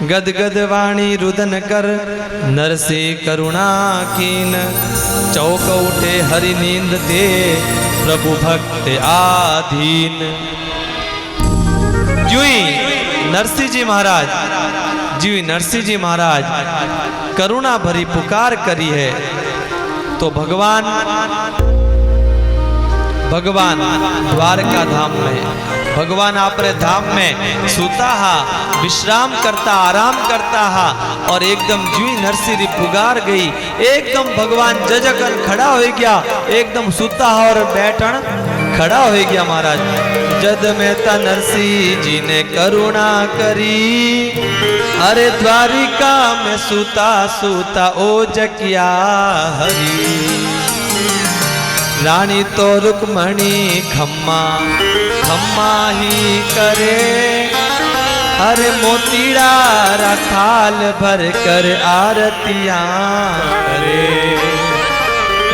गदगद वाणी रुदन कर नरसे करुणा कीन। चौक उठे हरि नींद दे प्रभु भक्त आधीन। जुई नरसिंह जी महाराज, जी नरसिंह जी महाराज करुणा भरी पुकार करी है तो भगवान द्वारका धाम में, भगवान आपरे धाम में सूता हा, विश्राम करता, आराम करता हा और एकदम जुई नरसिंह पुकार गई। एकदम भगवान जजकन खड़ा हो गया, एकदम सूता हा और बैठन खड़ा हो गया महाराज। जद मेहता नरसिंह जी ने करुणा करी, अरे द्वारिका में सूता सूता ओ जकिया हरी। रानी तो रुक्मणी खम्मा खम्मा ही करे, अरे मोतीड़ा रखाल भर कर आरतियां करे।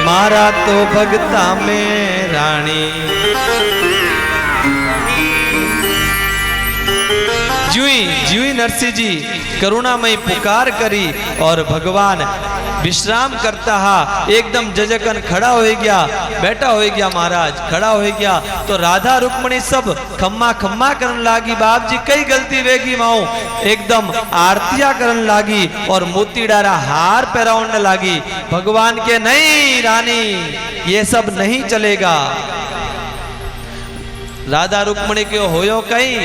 मारा तो भगता में रानी जुई नरसिंह जी करुणामयी पुकार करी और भगवान विश्राम करता हा, एकदम जजकन खड़ा हो गया, बैठा हो गया महाराज, खड़ा हो गया तो राधा रुक्मणी सब खम्मा खम्मा करन लागी। बाप जी कई गलती वेगी माऊ, एकदम आरतियां करन लागी और मोतीडारा हार पहराने लागी। भगवान के नहीं रानी ये सब नहीं चलेगा। राधा रुक्मणी क्यों होयो कहीं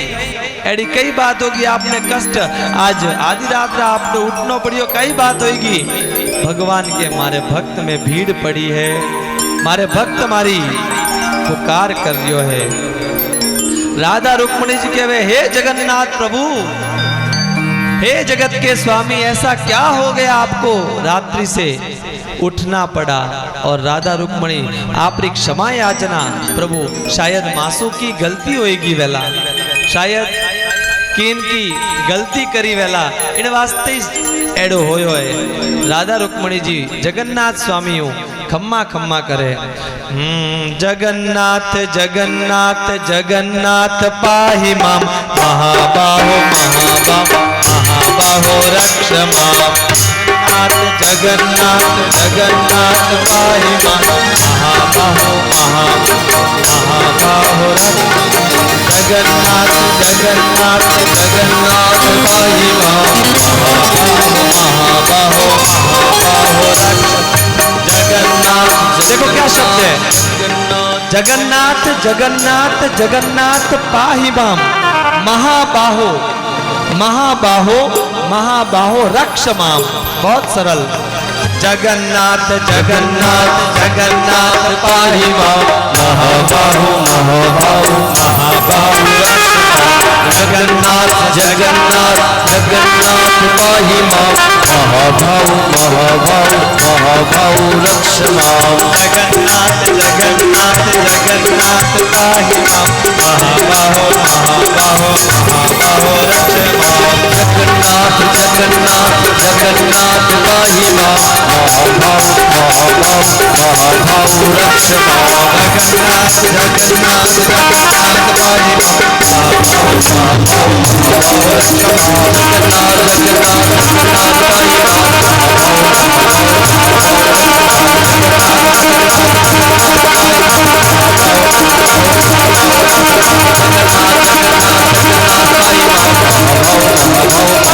एडी कई बात होगी, आपने कष्ट आज आधी रात आपने उठना पड़ियो, कई बात होगी। भगवान के मारे भक्त में भीड़ पड़ी है, मारे भक्त मारी पुकार कर रियो है। राधा रुक्मणी जी कहे हे जगन्नाथ प्रभु, हे जगत के स्वामी ऐसा क्या हो गया आपको रात्रि से उठना पड़ा। और राधा रुक्मणी आपरी क्षमा याचना प्रभु, शायद मासू की गलती होएगी वेला, शायद किन की गलती करी वेला, इन वास्ते एडो होयो है। राधा रुक्मणी जी जगन्नाथ स्वामी खम्मा खम्मा करे। जगन्नाथ जगन्नाथ जगन्नाथ पाहि माम, महाबाहो महाबाहो महाबाहो रक्ष माम। जगन्नाथ जगन्नाथ पाहि माम, महाबाहो महाबाहो रक्ष। जगन्नाथ जगन्नाथ जगन्नाथ पाहि माम, महाबाहो महाबाहो रक्ष। जगन्नाथ, देखो क्या शब्द है, जगन्नाथ जगन्नाथ जगन्नाथ पाहि माम, महाबाहो महाबाहो महाबाहो रक्ष माम। बहुत सरल। जगन्नाथ जगन्नाथ जगन्नाथ पाहि माम, महाबाहो महाबाहो महाबाहो रक्ष। जगन्नाथ जगन्नाथ जगन्नाथ पाहि माम, महाबाहो महाबाहो महाबाहो रक्ष माम। जगन्नाथ जगन्नाथ जगन्नाथ पाहि माम, महाबाहो महाबाहो महाबाहो रक्ष माम। जगन्नाथ जगन्नाथ जगन्नाथ पाहि माम, महाबाहो महाबाहो महाबाहो रक्ष माम। जगन्नाथ जगन्नाथ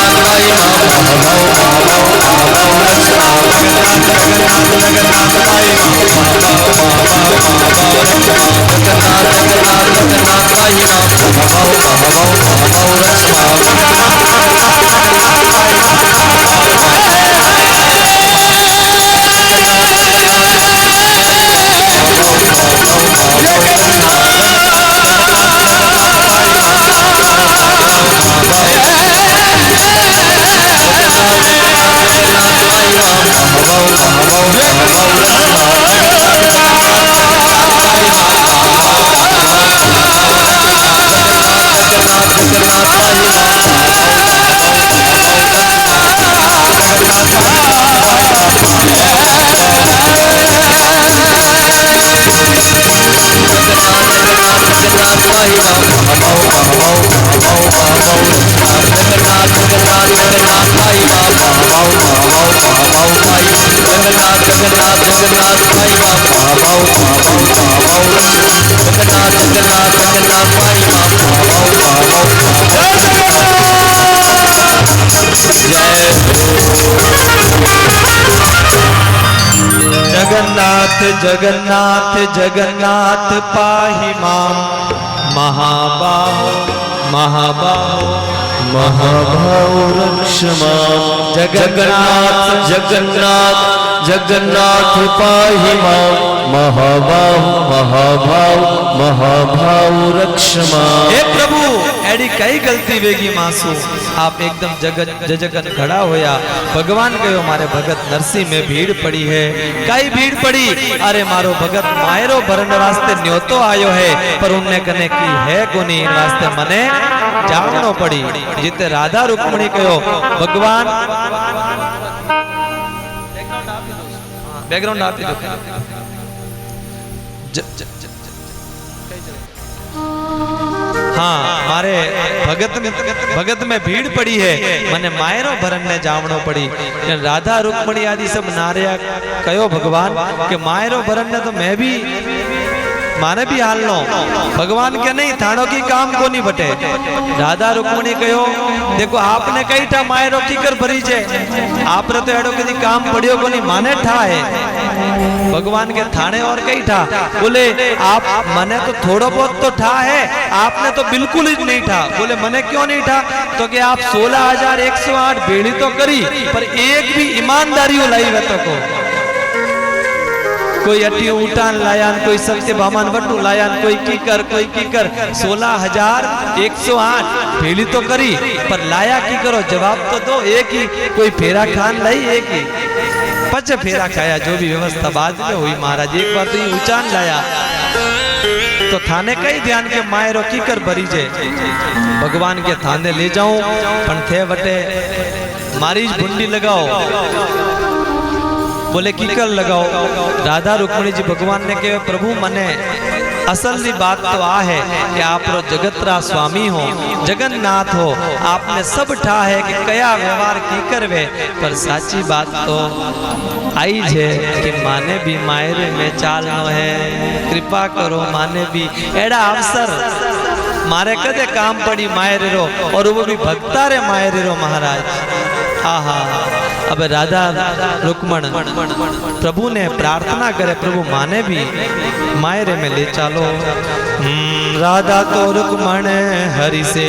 जगन्नाथ पाहि माम, महाबाहो महाबाहो महाबाहो रक्ष माम। जगन्नाथ जगन्नाथ जगन्नाथ पाहि माम, जगन्नाथ जगन्नाथ जगन्नाथ जगन्नाथ भाई जगन्नाथ जगन्नाथ जगन्नाथ पाहि मां महाबाहो महाबाहो महाभाव रक्ष मां जगन्नाथ जगन्नाथ जगन्नाथ पाहि मां महाभाव महाभाव महाभाव रक्ष मां। हे प्रभु एडी कई गलती वेगी मासू आप एकदम जगत जजगन खड़ा होया भगवान कहो मारे भगत नरसिंह में भीड़ पड़ी है कई भीड़ पड़ी अरे मारो भगत मायरो भरण वास्ते न्योतो आयो है पर उनने कने की है कोनी इन वास्ते मने जानो पड़ी जिते राधा रुक्मणी कहो भगवान बैकग्राउंड आप ही दो हाँ मारे भगत में भीड़ पड़ी है मने मायरो भरण ने जावणो पड़ी राधा रुक्मणी आदि सब नारिया कयो भगवान के मायरो भरण ने तो मैं भी माने भी हाल लो भगवान के नहीं थानो की काम को नहीं बटे राधा रुक्मणी कहो देखो आपने कई ठा मायरो की कर भरी जे आपने तो एडो कदी काम पड़ियो को नहीं माने ठा है भगवान के थाने और कई ठा बोले आप मने तो थोड़ा बहुत तो ठा है आपने तो बिल्कुल ही नहीं ठा बोले मने क्यों नहीं ठा तो कि आप 16,108 बेड़ी तो करी पर एक भी ईमानदारी लाई वतो को कोई अटी उठान लायान कोई सत्य भामान वटू लायान कोई कीकर 16,108 भेली तो करी पर लाया की करो जवाब तो दो एक ही कोई फेरा खान लाई एक ही पच फेरा खाया जो भी व्यवस्था बाद में हुई महाराज एक बार तो ये उचान लाया तो थाने कई ध्यान के मायरो कीकर भरी जे भगवान के थाने ले जाऊं पण थे वटे मारी बुंडी लगाओ बोले कीकर लगाओ राधा रुक्मणी जी भगवान ने कहे प्रभु मने असल नी बात तो आ है कि आप रो जगतरा स्वामी हो जगन्नाथ हो आपने सब ठा है कि कया व्यवहार की करवे पर साची बात तो आई है कि माने भी मायरे में चालनो है कृपा करो माने भी एड़ा अवसर मारे कदे काम पड़ी मायरे रो और वो भी भक्ता रे मायरे रो महाराज हाँ हाँ अब राधा रुक्मण प्रभु ने प्रार्थना करे प्रभु माने भी मायरे में ले चालो राधा तो रुक्मण हरि से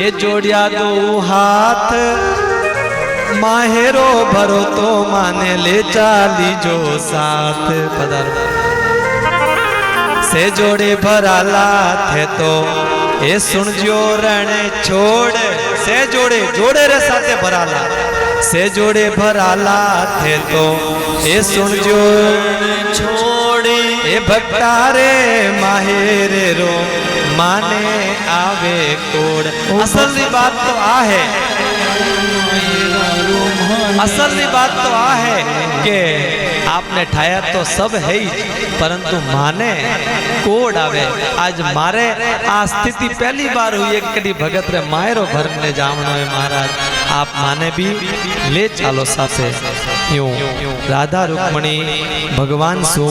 ए जोड़िया दो हाथ माहेरो भरो तो माने ले चाली जो साथ पधारो से जोड़े भराला थे तो ए सुन जो रण छोड़ से जोड़े जोड़े रे साथे भराला से जोड़े भराला थे तो ए सुन जो छोड़े ए भक्ता रे माहेरे रो माने आवे कोड़ असल बात तो आ है असल बात तो आ है कि आपने ठाया तो सब है ही परंतु माने कोड आवे आज मारे आ स्थिति पहली बार हुई है कड़ी भगत रे मायरो भरने जावनो है महाराज आप माने भी ले चालो साथे यूं राधा रुक्मणी भगवान सु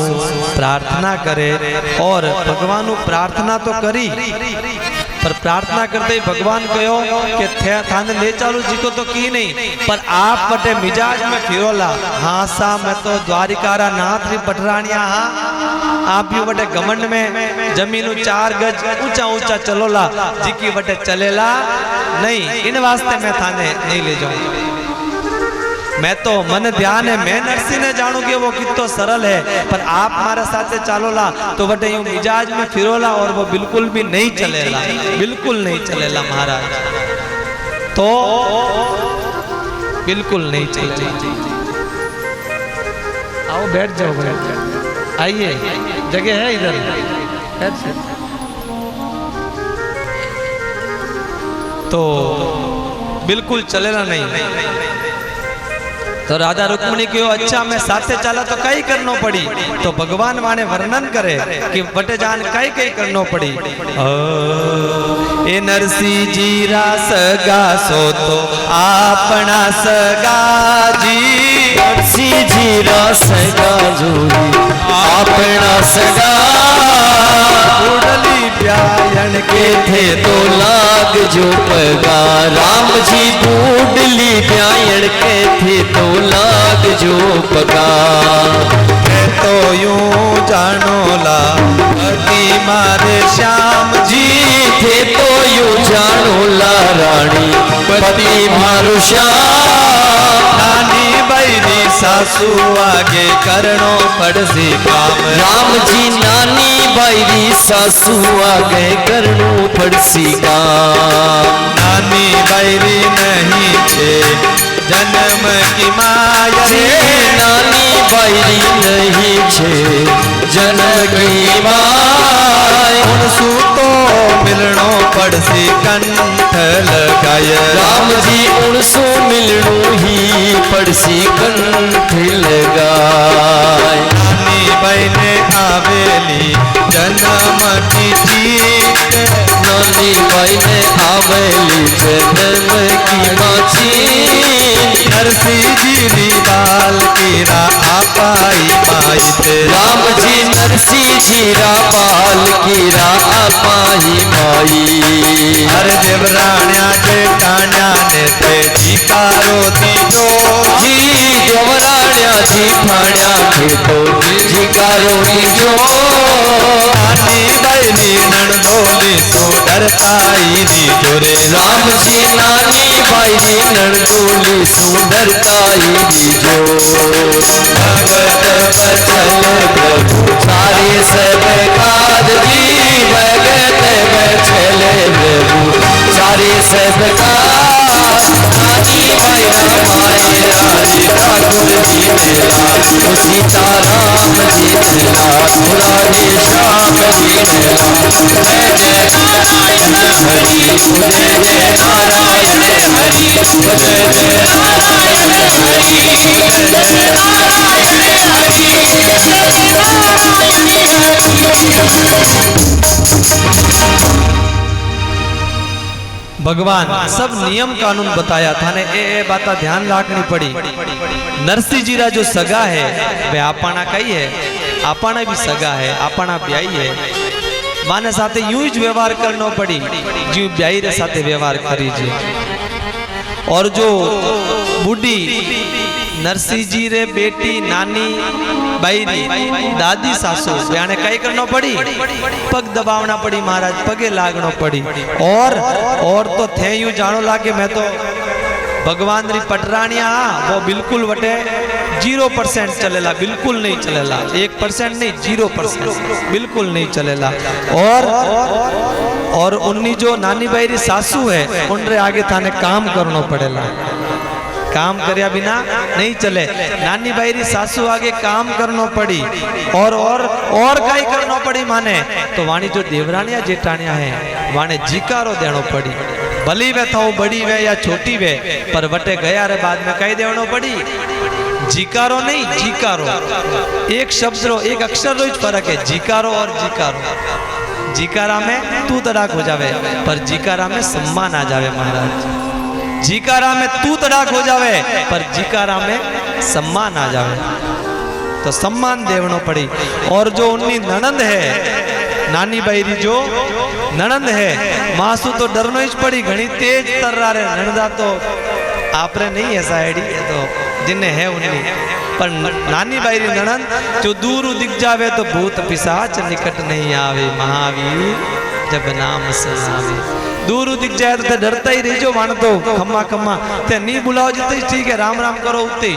प्रार्थना करे और भगवान प्रार्थना तो करी पर प्रार्थना करते ही भगवान कहो कि थाने ले चालू जी को तो की नहीं पर आप बटे मिजाज में फिरोला हाँ सा मैं तो द्वारिकारा नाथ री पटरानिया हाँ आप भी बटे घमंड में जमीनू 4 गज ऊंचा ऊंचा चलोला जी की बटे चलेला नहीं इन वास्ते मैं थाने नहीं ले जाऊं मैं तो मन ध्यान है मैं नरसिंह ने जानू कि वो कितो सरल है पर आप हमारे साथ चलोला तो बटे यूं मिजाज में फिरोला और वो बिल्कुल भी नहीं चलेला बिल्कुल नहीं चलेला महाराज तो बिल्कुल नहीं चलेला आओ बैठ जाओ आइए जगह है इधर तो बिल्कुल चलेला नहीं तो राधा रुक्मणी क्यों अच्छा मैं साथे चला तो कई करनो पड़ी तो भगवान वाने वर्णन करे कि बटे जान कई कई करनो पड़ी ए नरसी जी रा सगा सो तो आपना सगा जी नरसी जी रा सगा जो आपना सगा बूढ़ली ब्यायन के थे तो लाग जो पगा राम जी बूढ़ली ब्यायन के थे तो लाग जो पगा तो यूं जानो ला पति मारे श्याम जी थे तो यूं जानो ला रानी पति मारो श्याम नानी बैरी सासू आगे करनो पड़सी काम राम जी नानी बैरी सासू आगे करनो पड़सी काम नानी बैरी नहीं छे जन्म की माया जी नानी बैरी नहीं छे जन्म की माय उनसू तो मिलनो पड़सी कंठ लगाय राम जी उनसो मिलनो ही पड़सी कंठ लगाय नानी बहने आवेली जन्म की जीत नानी बहने आवेली जन्म की माची नरसी जी री बाल कीरा आपाई माइत राम जी नरसी जीरा पाल कीरा आपाही माई हर देवराण्या जेठाण्या ने ते जीकारो दीजो जी देवराण्या जी ठाण्या के तो जीकारो दीजो नानी बहनी नणदोली सो डरताई दीजो रे राम जी नानी बाई नरदोली सुंदरताई दीजो भगत बचल प्रभु सारे सब काज जी भगत बचल प्रभु सारे सब काज नानी भाई रामाय रानी ठाकुर जी मेरा सीताराम जी मेरा राधे श्याम जी मेरा जय जय नारायण हरि जय जय नारायण हरि जय जय नारायण हरि जय जय नारायण भगवान सब नियम कानून बताया था ने ए बात ध्यान रखनी पड़ी नरसिंह जीरा जो सगा है वे आपना कही है आपना भी सगा है आपना ब्याई है माने साथे यूं ही व्यवहार करना पड़ी जो ब्याई रे साथे व्यवहार करीजे और जो बूढ़ी नरसिंह जी रे बेटी नानी बैरी दादी सासू याने कई करना पड़ी पग दबावना पड़ी महाराज पगे लागनो पड़ी और तो थे यूं जानो लागे मैं तो भगवान री पटरानिया वो बिल्कुल वटे 0% चलेला बिल्कुल नहीं चलेला 1% नहीं 0% बिल्कुल नहीं चलेला और उन्नी जो नानी बैरी सासू है उनरे आगे थाने काम करना पड़ेला काम करया बिना नहीं चले नानी बैरी सासू आगे काम करना पड़ी और कई करना पड़ी माने तो वाणी जो देवरानिया जेठानिया है वाणे जीकारो देनो पड़ी भली वे था बड़ी वे या छोटी वे पर वटे गया रे बाद में कही देनो पड़ी जीकारो नहीं जीकारो एक शब्द रो एक अक्षर रो फर्क है जीकारो और जीकारो जीकारा में तू तड़ाक हो जावे पर जीकारा में सम्मान आ जावे महाराज जीकारा में तू तड़ाक हो जावे पर जीकारा में सम्मान आ जावे तो सम्मान देवनो पड़ी और जो उन्नी ननंद है नानी बैरी जो ननंद है मासू तो डरनो ही पड़ी घनी तेज तर रहा रे ननदा तो आपरे नहीं है साइडी तो जिन्हें है उन्नी पर नानी बैरी ननंद जो दूर दिख जावे तो भूत पिशाच निकट नहीं आवे महावीर जब नाम सुनावे दूर दिख जाए तो डरता ही रही जो मान तो खम्मा खम्मा ते नहीं बुलाओ जिते ठीक है राम राम करो उते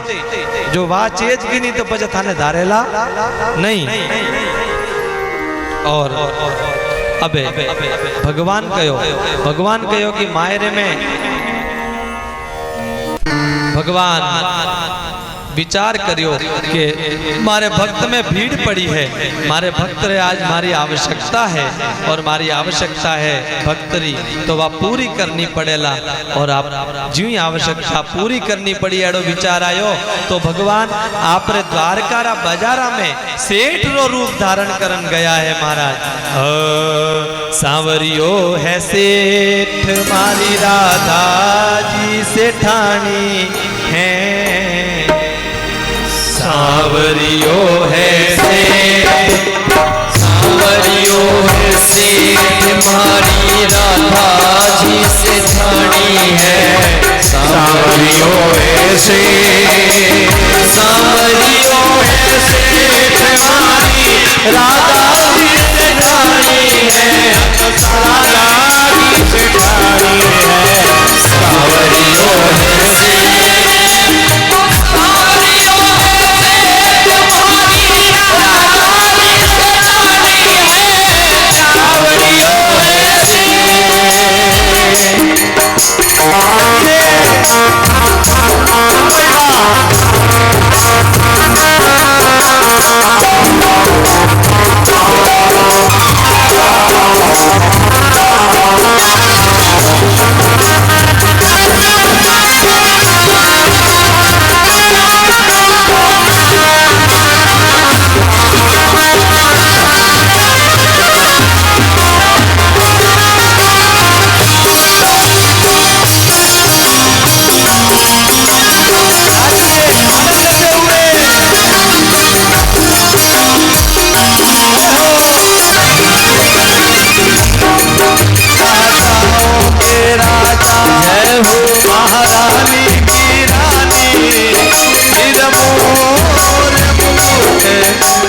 जो वाह चेज की नहीं तो पचा थाने धारेला नहीं और अबे भगवान कहो कि मायरे में भगवान विचार करियो कि मारे भक्त में भीड़ पड़ी है मारे भक्त रे आज मारी आवश्यकता है और मारी आवश्यकता है भक्तरी तो वह पूरी करनी पड़ेला और आप जो ही आवश्यकता पूरी करनी पड़ी एडो विचार आयो तो भगवान आप रे द्वारका रा बाजारा में सेठ रो रूप धारण करन गया है महाराज सांवरियो है सेठ मारी राधा जी सेठानी है सांवरियो है सेठ हमारी राधा जी से ठानी है। सांवरियों ऐसे सांवरियों ऐसे हमारी राधा जी से ठानी है। राधा जी से ठानी है। सांवरियों ऐसे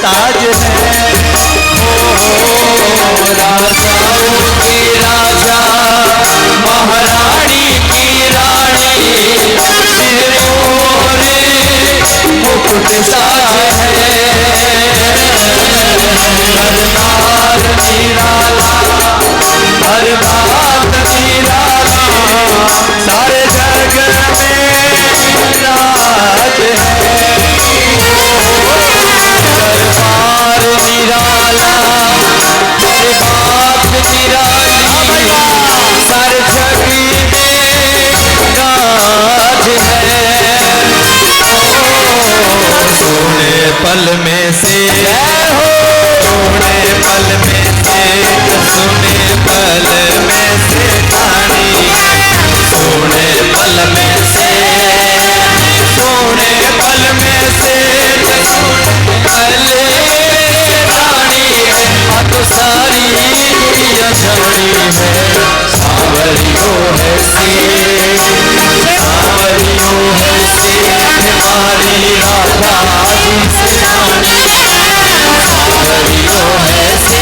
ताज है। राजाओं के राजा महारानी की रानी मुकुट साज है। हर बात निराला हर बात निराला सारे जग में राज है। दरबार निराला हर बात निराली सर जग में राज है। सोने पल में से सोने पल में से सोने पल में से ठानी सोने पल में से सोने पल में से पहले रानी है तो सारी दुनिया जानी है। सांवरियों है से सांवरियों है से हमारी राधा जी से ठानी है। सांवरियों है से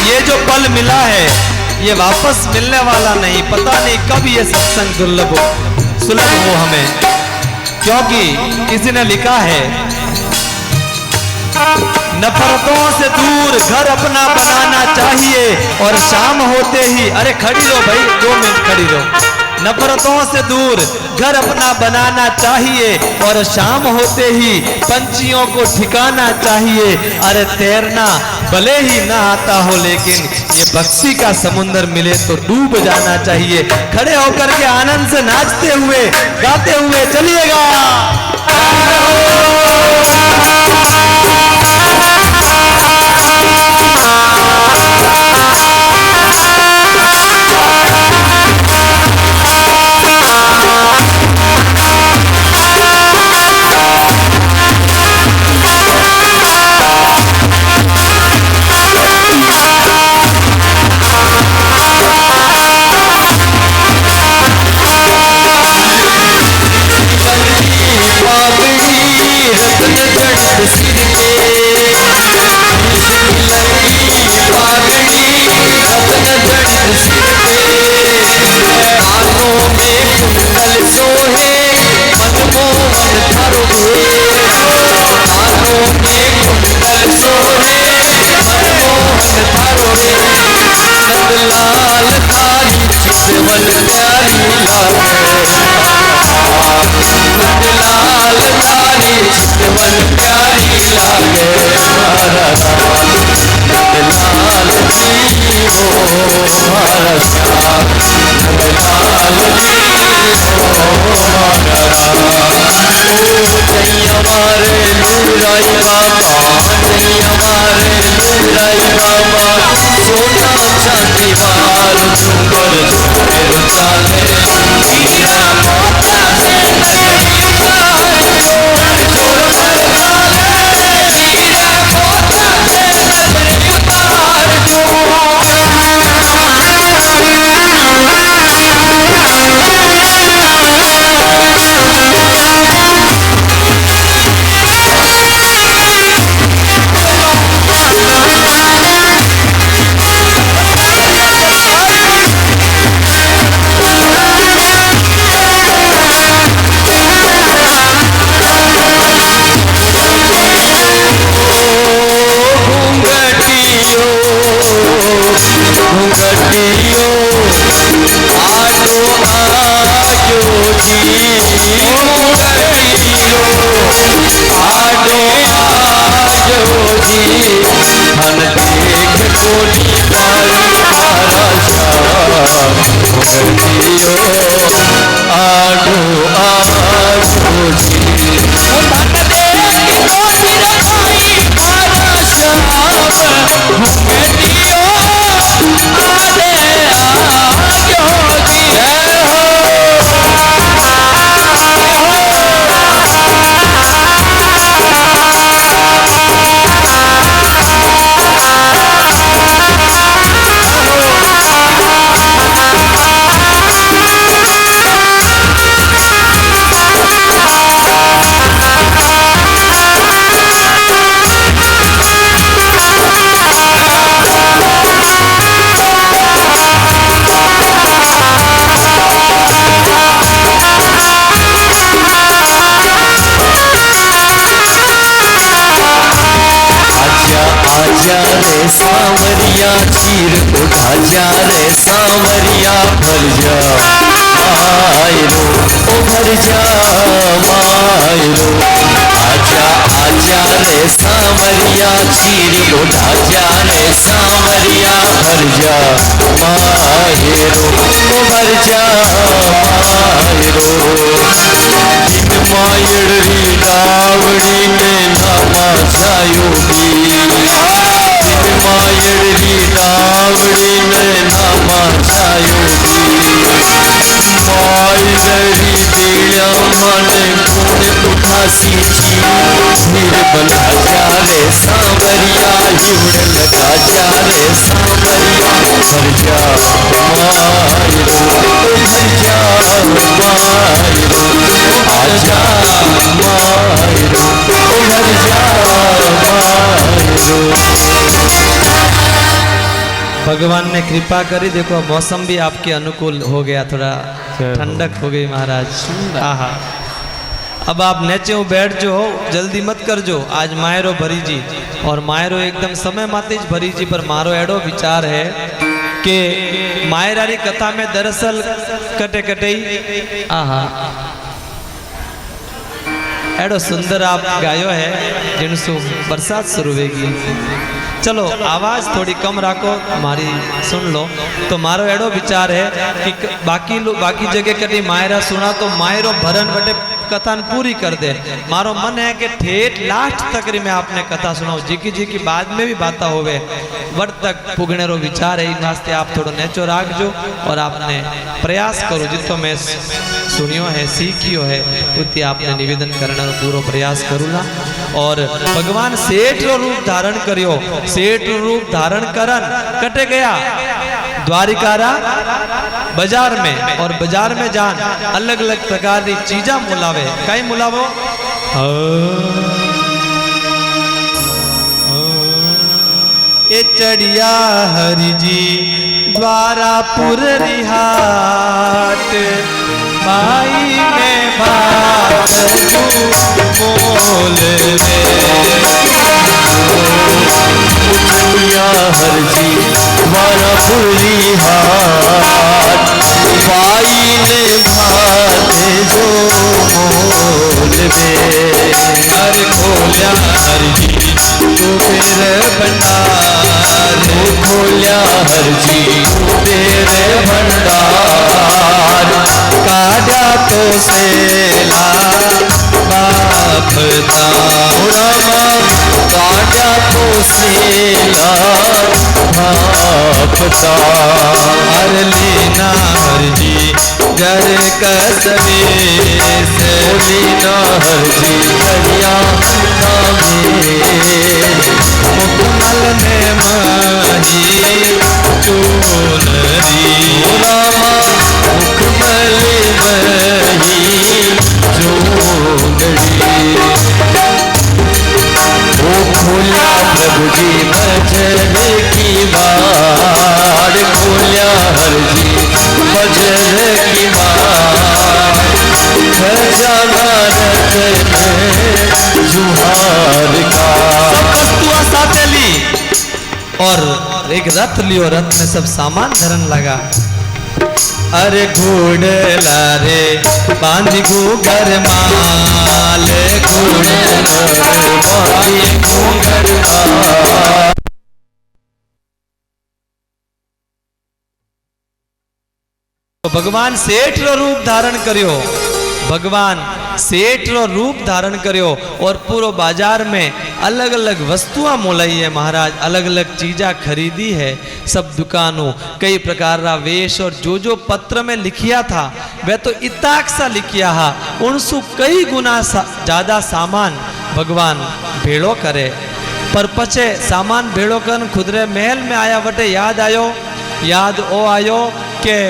ये जो पल मिला है ये वापस मिलने वाला नहीं। पता नहीं कब ये सत्संग सुलभ हो हमें, क्योंकि किसी ने लिखा है नफरतों से दूर घर अपना बनाना चाहिए और शाम होते ही, अरे खड़ी रहो भाई 2 मिनट खड़ी रहो। नफरतों से दूर घर अपना बनाना चाहिए और शाम होते ही पंछियों को ठिकाना चाहिए। अरे तैरना भले ही ना आता हो लेकिन ये भक्ति का समुंदर मिले तो डूब जाना चाहिए। खड़े होकर के आनंद से नाचते हुए गाते हुए चलिएगा। लाल लाली चितवन प्यारी लागे। लियो आगो आगो जी धन दे रोटी रखाई मारा श्याम घूमे दियो आरे आगो जी जय हो आजा रे सांवरिया चीर उठा जा रे सांवरिया भर जा मायरो ओ भर जा मायरो आजा आजा रे सांवरिया चीर उठा जा रे सांवरिया भर जा मायरो ओ भर जा मायरो जिन मायड़ी डावड़ी ने नामा छायो मायड़ी डावड़ी ने नामा छायो मायड़ी दिया मन गुण उठासी छी फिर बना जा रे सांवरिया हिवड़ लगा जा रे सांवरिया भर जा मायरो भर जा मायरो आजा मायरो भर जा मायरो। भगवान ने कृपा करी, देखो मौसम भी आपके अनुकूल हो गया, थोड़ा ठंडक हो गई महाराज। आहा, अब आप नेचे बैठ जो, जल्दी मत कर जो। आज मायरो भरी जी और मायरो एकदम समय माते ज भरी जी, पर मारो एडो विचार है कि मायरारी कथा में दरअसल कटे कटई आहा एडो सुंदर आप गायो है जिनसु बरसात शुरू होगी। चलो आवाज थोड़ी कम रखो, हमारी सुन लो। तो मारो एडो विचार है कि बाकी जगह कभी मायरा सुना तो मायरो भरन बटे कथा पूरी कर दे। मारो मन है कि ठेठ लास्ट तक मैं आपने कथा सुनाओ, जी की बाद में भी बाता होवे वर्त तक पुगने रो विचार है। इन वास्ते आप थोड़ा नेचो राखजो और आपने प्रयास करो, जितो मैं सुनियो है सीखियो है उतनी आपने निवेदन करने रो पूरो प्रयास करूँगा। और भगवान सेठ रो रूप धारण करियो, सेठ रो रूप धारण करन कटे गया द्वारिकारा बाजार में, और बाजार में जान अलग अलग प्रकार की चीजा मुलावे। कई मुलावो ए चढ़िया हरि जी द्वारापुर रिहाट, भाई में बात मोल चढ़िया हर जी द्वारापुर रिहाट, भाई ने बात जो मोल में। हर खोलिया हर जी कुबेर भंडार, खोलिया हर जी कुबेर भंडार, काजा तो सेला बापता काजा तो सेला बापता। हर लीना हर जी जर कसबे से, लीना हर जी दरिया मुकमल में माही चोनरी, मुकमल मही चोनरी। ओ खोलिया प्रभु जी मजर की बाड़, खोलिया हर जी मजर की बाड़, खजाना रतन जुहार का। वस्तुआ साथे ली और एक रथ लियो, रथ में सब सामान धरन लगा। अरे घोड़ला रे बांधी घूंघर माल, घोड़ला रे बांधी घूंघर माल। भगवान सेठ रो रूप धारण करियो, भगवान सेठ रो रूप धारण करियो और पूरो बाजार में अलग अलग वस्तुआं मोलाई है महाराज, अलग अलग चीजा खरीदी है। सब दुकानों कई प्रकार रा वेश और जो पत्र में लिखिया था वह तो इताक सा लिखिया हा, उनसु कई गुना ज्यादा सामान भगवान भेड़ो करे। पर पछे सामान भेड़ो कर खुदरे महल में आया वटे याद ओ आयो के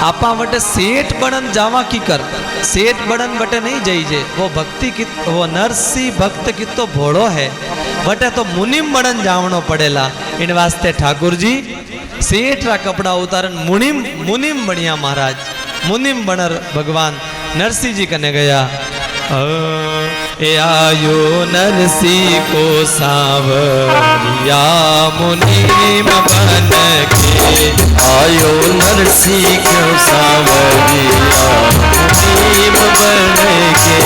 आपा वटे सेठ बनन जावा की कर, सेठ बनन वटे नहीं जाइजे, वो भक्ति की वो नरसी भक्त की तो भोड़ो है, वटे तो मुनिम बनन जावनो पड़ेला। इन वास्ते ठाकुर जी सेठ रा कपड़ा उतारन मुनिम बनिया महाराज, मुनिम बनर भगवान नरसिंह जी कने गया। ए आयो नरसी को सांवरिया मुनीम बन के, आयो नरसी को सांवरिया मुनीम बन के,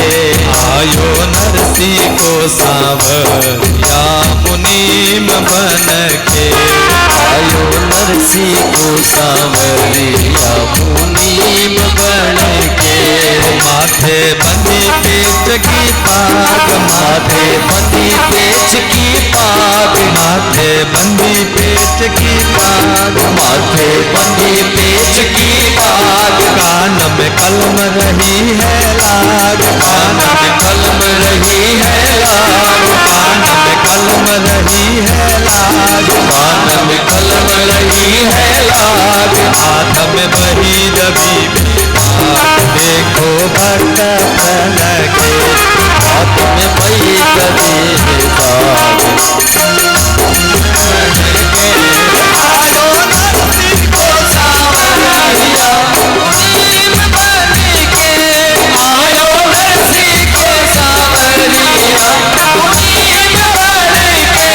आयो नरसी को सांवरिया मुनीम बन के, आयो नरसी को सांवरिया मुनीम बन के। माथे बंदी पेच की पाग, माथे बंदी पेच की पाग, माथे बंदी पेच की पाग, माथे बंदी पेच की पाग, कान में कलम रही है लाग, कान में कलम रही है लाग, कान में कलम रही है लाग, कान में कलम रही है लाग, हाथ में बही दबी देखो भक्त लगे, हाथ में बही दबी दाग। आयो नरसिंह को सांवरिया मुनीम बन के, आयो नरसी को सांवरिया मुनीम बन के।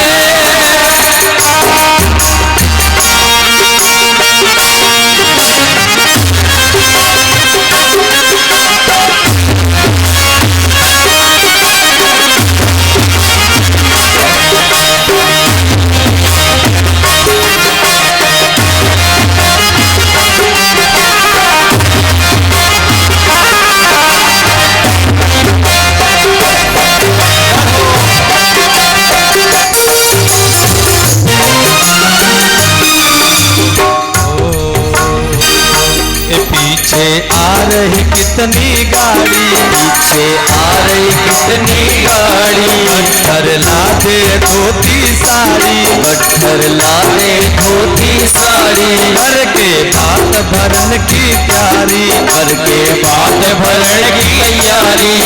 पीछे आ रही कितनी गाड़ी, पीछे आ रही कितनी गाड़ी, पत्थर लादे धोती साड़ी, पत्थर लादे धोती साड़ी, भर के बात भरन की प्यारी, भर के बात भरण की तैयारी,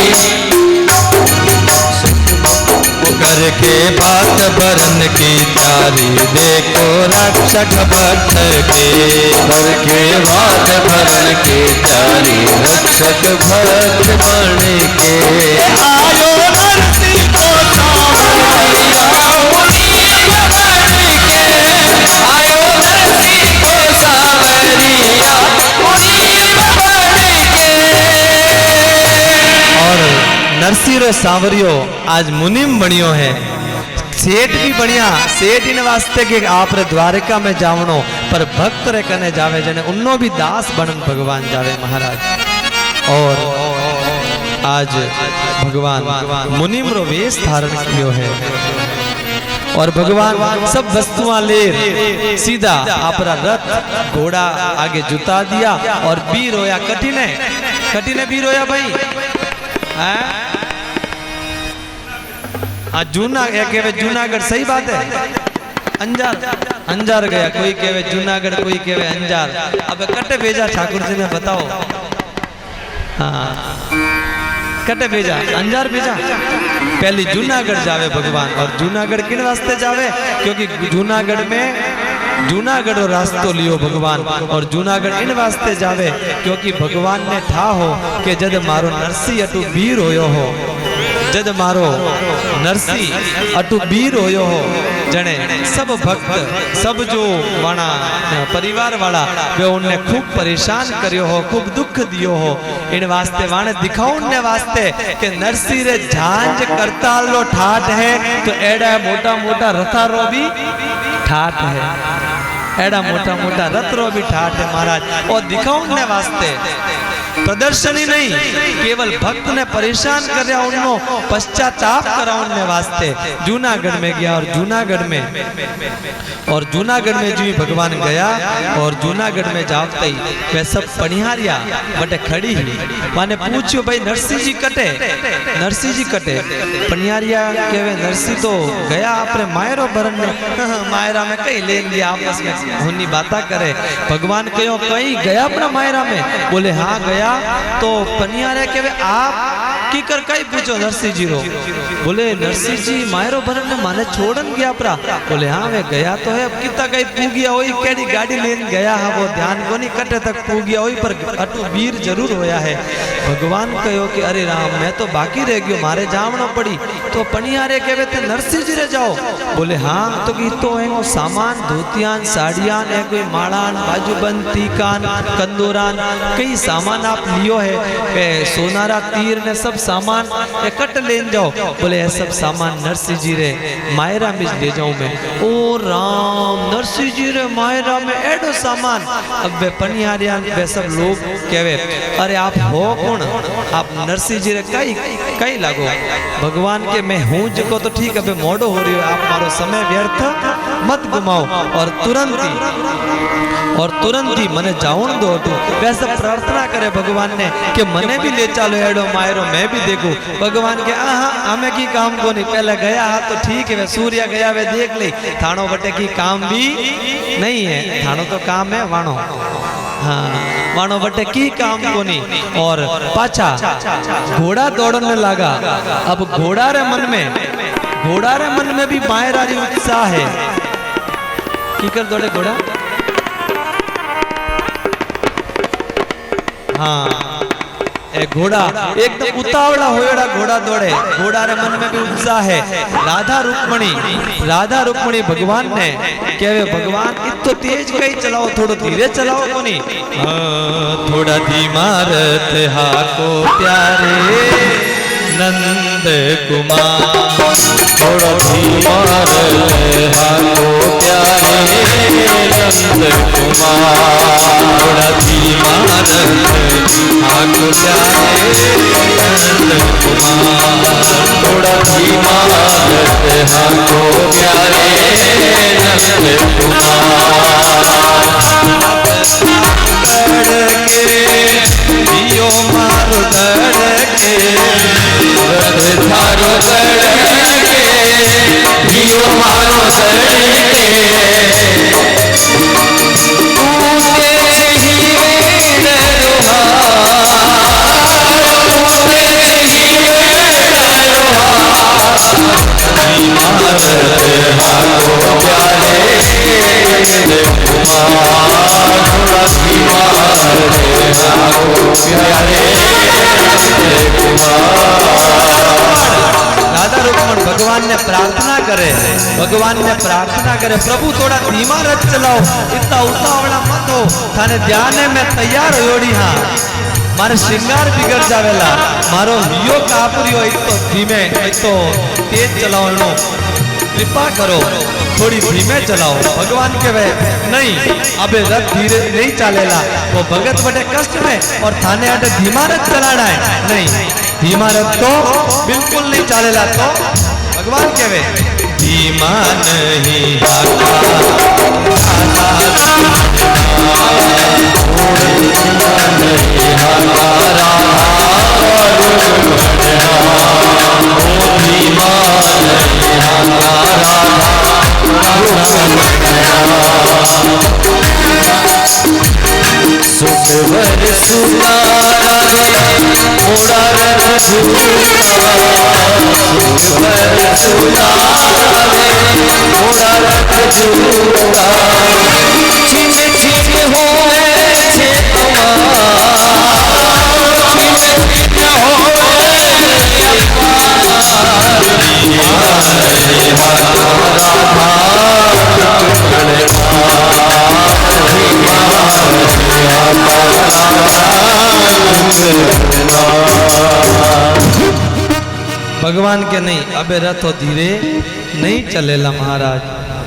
करके बात भरन की तैयारी, देखो रक्षक भक्त के, भर के बात भरण की तैयारी, रक्षक भक्त बन के। आयो नरसिंह को सांवरिया मुनीम बन के, आयो नरसी को सांवरिया मुनीम बन के। और नरसिंह सांवरियो आज मुनिम बनियो है, सेठ भी बढ़िया, सेठ इन वास्ते के आप रे द्वारका में जावनो, पर भक्त रे कने जावे जने उन्नो भी दास बनन भगवान जावे महाराज। और आज भगवान मुनिम रो वेश धारण कियो है, और भगवान सब वस्तुआं ले सीधा आपरा रथ घोड़ा आगे जुता दिया और बीर होया कटिने बीर होया भाई। हाँ जूना कहवे जूनागढ़, सही बात है। अंजार गया, कोई कहवे जूनागढ़, कोई कहवे अंजार। अब कटे भेजा ठाकुर जी ने बताओ, हाँ कटे भेजा, अंजार भेजा। पहले जूनागढ़ जावे भगवान, और जूनागढ़ किन वास्ते जावे? क्योंकि जूनागढ़ में जूनागढ़ रास्तो लियो भगवान, और जूनागढ़ इन वास्ते जावे क्योंकि भगवान ने ठा हो कि जद मारो नरसी अटू वीर होयो हो, जद मारो नरसी अटू वीर होयो हो, जने सब भक्त सब जो वाणा परिवार वाला वे उन्हें खूब परेशान करियो हो, खूब दुख दियो हो। इन वास्ते वाणे दिखाउने वास्ते कि नरसी रे झांझ करताल लो ठाठ है, तो एड़ा मोटा मोटा रथा रो भी ठाठ है। एड़ा मोटा मोटा रथ रो भी ठाठ है महाराज और दिखाने वास्ते प्रदर्शनी नहीं केवल भक्त ने परेशान कर रहा उनको पश्चाताप कराने वास्ते जूनागढ़ में गया और जूनागढ़ में जो भगवान गया और जूनागढ़ में जाते ही वे सब पनिहारिया बटे खड़ी ही माने पूछो भाई नरसिंह जी कटे पनिहारिया केवे नरसिंह तो गया अपने मायरो भरन मायरा में कहीं ले लिया आपस में होनी बाता करे भगवान कहो कहीं गया अपना मायरा में बोले हाँ गया तो पनियारे के आप की कर कई पूछो नरसिंह जी रो बोले नरसिंह जी मायरो भरन ने माने छोड़न गया परा बोले हाँ वे गया तो है अब कितना कहीं पूगिया होई केड़ी गाड़ी लेन गया है वो ध्यान को नहीं कटे तक पूगिया होई पर अटू वीर जरूर होया है भगवान कहो कि अरे राम मैं तो बाकी रह गयो मारे जावनो पड़ी तो पनियारे कहवे थे नरसिंह जी रे जाओ बोले हाँ तो की तो है सामान धोतियान साड़ियान है कोई माड़ान बाजूबंद तीकान कंदूरान कई सामान आप लियो है सोनारा तीर ने सब सामान इकट्ठ लेन जाओ बोले ये सब सामान नरसिंह जी रे मायरा में ले जाऊं मैं ओ राम नरसिंह जी रे मायरा में एडो सामान अब वे पनियारिया वे सब लोग कहवे अरे आप हो कौन आप नरसिंह जी रे कई लागो भगवान के मैं हूं जो तो ठीक है मोड़ो हो रही हो आप मारो समय व्यर्थ मत घुमाओ और तुरंत ही मने जाऊन दो तो वैसे प्रार्थना करे भगवान ने कि मने भी ले चलो एडो मायरो मैं भी देखूं भगवान के हमें की काम को नहीं पहले गया तो ठीक है वे सूर्य गया वे देख ले थानो बटे की काम भी नहीं है थानो तो काम है वाणो हाँ वाणो बटे की काम को नहीं और पाछा घोड़ा दौड़ने लगा अब घोड़ा रे मन में भी मायरा री उत्साह है की कर दौड़े घोड़ा हाँ ए घोड़ा एकदम उतावला होयड़ा घोड़ा दौड़े घोड़ा रे मन में भी उत्साह है राधा रुक्मणी भगवान ने कहवे भगवान इतो तेज कहीं चलाओ थोड़ा धीरे चलाओ कोनी थोड़ा धीमा रथ हाको प्यारे नंद कुमार थोड़ा धीमा रथ हाको प्यारे नंद कुमार थोड़ा धीमा रथ हाको प्यारे नंद कुमार थोड़ा धीमा रथ हाको प्यारे नंद कुमार धड़के दियो मारो धड़के रथ थारो धड़के दियो मारो धड़के राधा रुक्मण भगवान ने प्रार्थना करे प्रभु थोड़ा धीमा रथ चलाओ इतना उतावला मत हो थाने ध्यान में तैयार होड़ी हाँ मारे श्रृंगार बिगड़ जावेला मारो हियो कापरियो इतो धीमे इतो तेज चलाओ कृपा करो थोड़ी धीमे चलाओ भगवान के वे नहीं अबे रथ धीरे नहीं चलेला वो भगत बटे कष्ट में और थाने अटे धीमा रथ चलाना है नहीं धीमा रथ तो बिल्कुल नहीं चलेला तो भगवान के वे धीमा नहीं सुखवर सुनारा रे मोड़ा रथ झूला सुखवर सुनारा रे मोड़ा रथ झूला छिन छिन होए छे भगवान के नहीं अबे रथ धीरे नहीं चलेला महाराज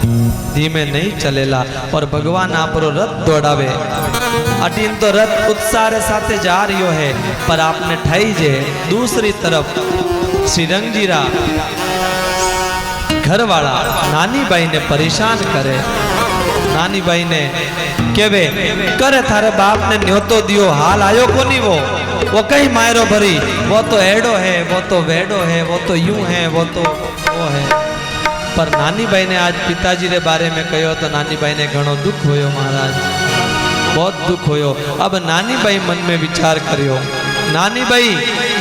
धीमे नहीं चलेला और भगवान आपरो रथ दौड़ावे। अटीन तो रथ उत्साह रे साथे जा रियो है, पर आपने ठाई जे दूसरी तरफ श्रीरंगजीरा घर वाला नानी बाई ने परेशान करे। नानी बाई ने केवे करे थारे बाप ने न्योतो दियो, हाल आयो को नहीं वो कहीं मायरो भरी, वो तो एडो है, वो तो वेडो है, वो तो यूं है, वो तो वो है। पर नानी बाई ने आज पिताजी रे बारे में कहो तो नानी बाई ने घणो दुख होयो महाराज, बहुत दुख होयो। अब नानी बाई मन में विचार करियो, नानी बाई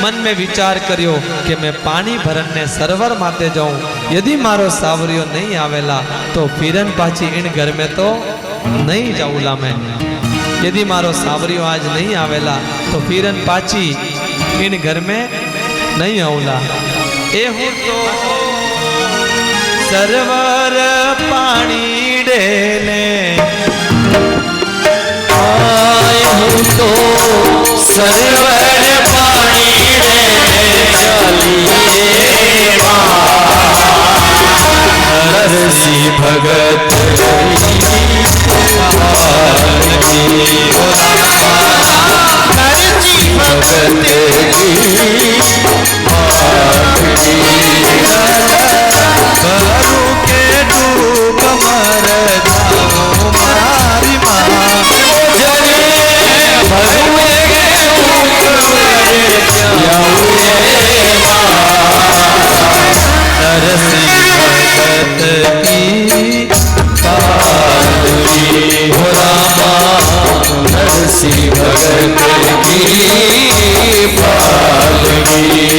मन में विचार करियो कि मैं पानी भरन ने सरोवर माते जाऊं, यदि मारो सावरियो नहीं आवेला तो फिरन पाची इन घर में तो नहीं जाऊला मैं। यदि मारो सावरियो आज नहीं आवेला तो फिरन पाची इन घर में नहीं आऊला। ए हूँ तो सरोवर पानी डेले, आए हूँ तो सरोवर पानी रे चलिए नरसी भगत नरसी भगत भरू के डूब मर जाऊं मारी माँ, नरसी भगत की पालगी।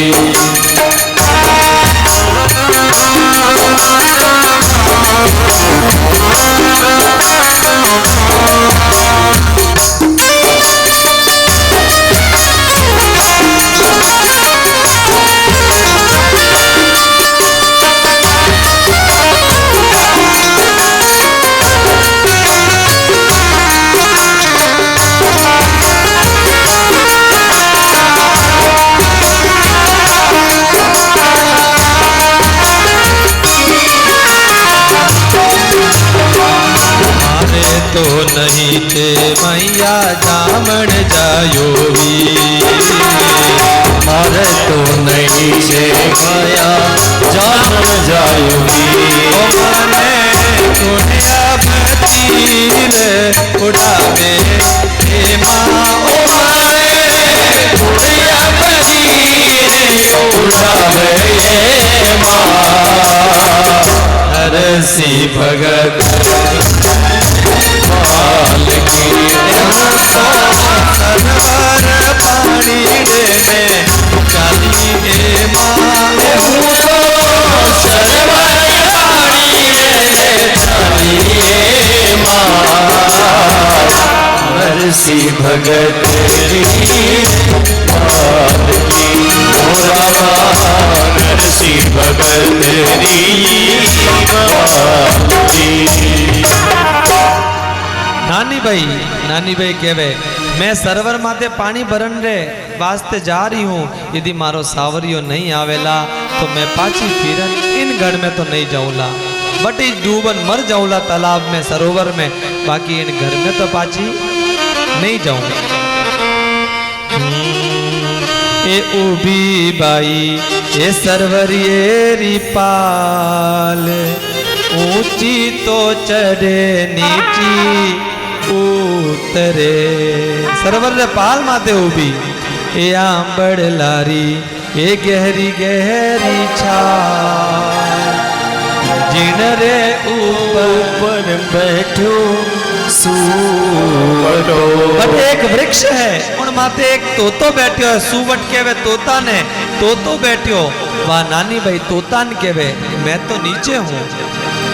तो नहीं थे मैया जामण जायो भी, मारे तो नहीं छे माया जामण जायो भी। मने दुनिया भतीर उड़ावे हे माँ, ओ मारे दुनिया भतीर उड़ावे हे माँ, नरसी भगत सरोवर पानी में चली हे माँ, सरोवर पानी रे चलिए माँ, नरसी भगत नरसी भगत नानी भाई कहवे मैं सरोवर माते पानी भरन रे वास्ते जा रही हूँ, यदि मारो सावरियो नहीं आवेला तो मैं पाची फिरन इन गढ़ में तो नहीं जाऊला, बट इस डूबन मर जाऊला तालाब में सरोवर में, बाकी इन घर में तो पाची नहीं जाऊंगा। ए उभी बाई ए सरवरियेरी पाल, ऊंची तो चढ़े नीची उतरे। सरवर रे पाल माते उभी ए आंबड़ लारी ए गहरी गहरी छाल, जिन रे ऊपर बैठो सूवटो। बट एक वृक्ष है उन माते एक तोतो बैठो है, सूवट केवे तोता ने, तोतो बैठो वह नानी भाई तोता ने केवे मैं तो नीचे हूँ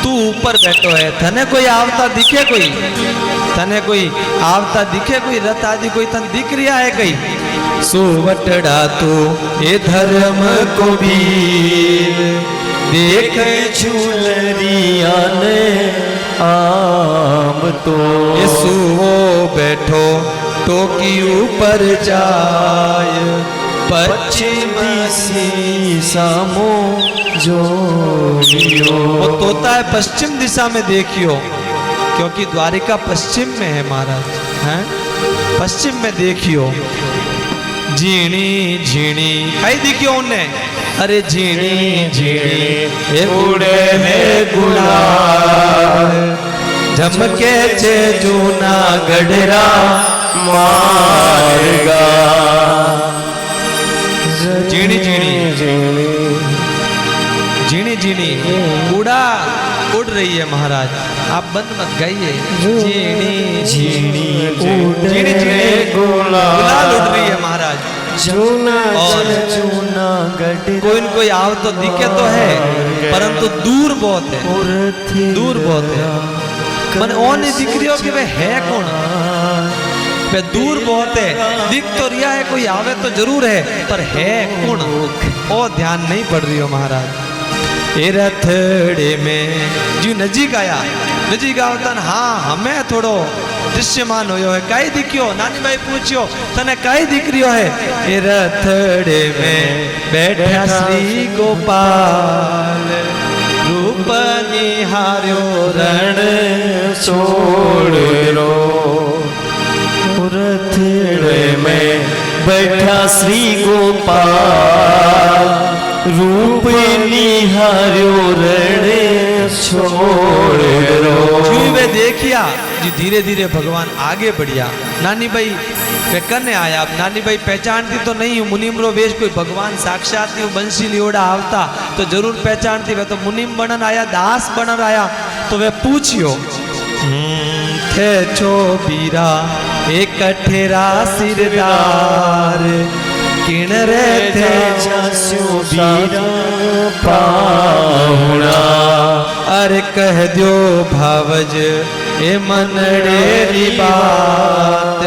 तू ऊपर बैठो है, थने कोई आवता दिखे, कोई तने कोई आवता दिखे, कोई रथ आदि कोई तन दिख रिया है कहीं? सुवटड़ा तू ये धर्म को भी देख झूलरिया ने आम तो, ये सुवो बैठो टोकी ऊपर जाय, पश्चिम दिशा मो जोगियो। वो तोता है पश्चिम दिशा में देखियो, क्योंकि द्वारिका पश्चिम में है महाराज, हैं पश्चिम में देखियो। झीणी झीणी कई दिखियो उन्हें, अरे झीणी झीणी हे उड़े है गुलाल, झमके छे जूना गढ़रा मार्गा। झीणी झीणी झीणी झीणी उड़ रही है महाराज, आप बंद मत गाइए। झीणी झीणी झीणी झीणी गुलाल उड़ रही है महाराज। और कोई न कोई आव तो दिखे तो है, परंतु दूर बहुत है, दूर बहुत है। मैंने और नहीं दिख रही हो कि वे है कौन, वे दूर बहुत है। दिख तो रिया है, कोई आवे तो जरूर है, पर है कौन और ध्यान नहीं पड़ रही हो महाराज। ए रथड़े में जी नजीक आया, नजीक आवता हाँ हमें थोड़ो दृश्यमान होयो है। काई दिखियो, नानी भाई पूछियो तने काई दिख रियो है। ए रथड़े में बैठा श्री गोपाल, रूप निहार्यो रण छोड़ो। रथड़े में बैठा श्री गोपाल, रूप निहार्यो रण छोड़ो। वे देखिया जी धीरे धीरे भगवान आगे बढ़िया। नानी भाई वे कने आया, अब नानी भाई पहचानती तो नहीं हूँ, मुनिम्रो वेश कोई भगवान साक्षात नहीं बंसी लियोड़ा आवता तो जरूर पहचानती। वे तो मुनिम बनन आया, दास बनन आया, तो वे पूछियो थे छो बीरा एक ठेरा सिरदार, किण रे थे जास्यो बीरा पाहुणा। अरे कह दियो भावज ए मनड़े री बात,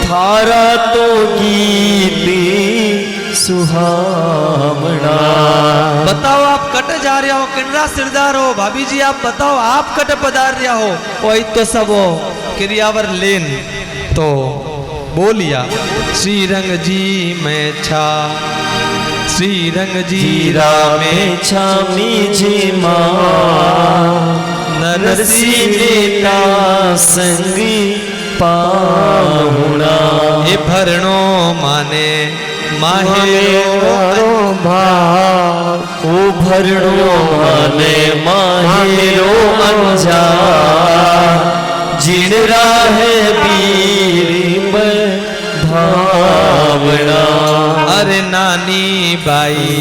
थारा तो गीती सुहावना। बताओ आप कट जा रहे हो, किनरा सिरदार हो भाभी जी, आप बताओ आप कट पधार रहा हो। वही तो सब हो क्रियावर लेन तो बोलिया श्री रंग जी में छा, श्री रंग जी में छामी जी मां, नरसी नेता संगी पाहुणा। ए भरणो माने माहेरो भाव, ओ भरणो माने माहेरो अंजा, जिन राहे वीर भावना। अरे नानी बाई